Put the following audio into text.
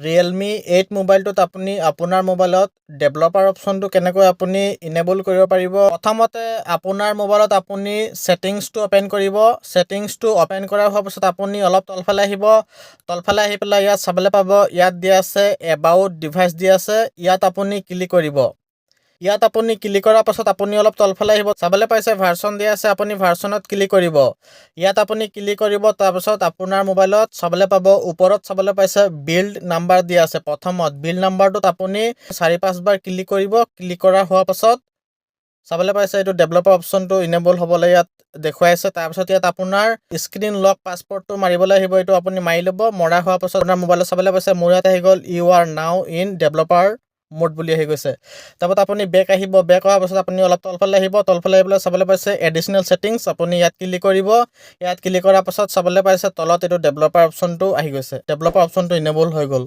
Realme 8 মোবাইলটোত আপুনি আপোনাৰ মোবাইলত ডেভেলপাৰ অপশ্যনটো কেনেকৈ আপুনি ইনেবল কৰিব পাৰিব। প্ৰথমতে আপোনাৰ মোবাইলত আপুনি ছেটিংছটো অপেন কৰিব। ছেটিংছটো অপেন কৰা হোৱাৰ পিছত আপুনি অলপ তলফালে আহিব। তলফালে আহি পেলাই ইয়াত চাবলৈ পাব, ইয়াত দিয়া আছে এবাউট ডিভাইচ দিয়া আছে, ইয়াত আপুনি ক্লিক কৰিব। ইয়াত আপুনি ক্লিক কৰাৰ পাছত আপুনি অলপ তলফালে আহিব, চাবলৈ পাইছে ভাৰ্চন দিয়া আছে, আপুনি ভাৰ্চনত ক্লিক কৰিব। ইয়াত আপুনি ক্লিক কৰিব, তাৰপাছত আপোনাৰ মোবাইলত চাবলৈ পাব, ওপৰত চাবলৈ পাইছে বিল্ড নাম্বাৰ দিয়া আছে। প্ৰথমত বিল্ড নাম্বাৰটোত আপুনি 4-5 বাৰ ক্লিক কৰিব। ক্লিক কৰা হোৱাৰ পাছত চাবলৈ পাইছে এইটো ডেভেলপাৰ অপশ্যনটো ইনেবল হ'বলৈ ইয়াত দেখুৱাইছে। তাৰপিছত ইয়াত আপোনাৰ স্ক্ৰীন লক পাছপৰ্টটো মাৰিবলৈ আহিব, এইটো আপুনি মাৰি ল'ব। মৰা হোৱাৰ পাছত আপোনাৰ মোবাইলত চাবলৈ পাইছে মোৰ ইয়াত আহি গ'ল you are now in developer mode বুলি আহি গৈছে। তাৰপিছত আপুনি বেক আহিব, বেক অহাৰ পাছত আপুনি অলপ তলফালে আহিব, তলফালে আহি পেলাই চাবলৈ পাইছে এডিশ্যনেল ছেটিংছ, আপুনি ইয়াত ক্লিক কৰিব। ইয়াত ক্লিক কৰাৰ পাছত চাবলৈ পাইছে তলত এইটো ডেভেলপাৰ অপশ্যনটো আহি গৈছে, ডেভেলপাৰ অপশ্যনটো ইনেবল হৈ গ'ল।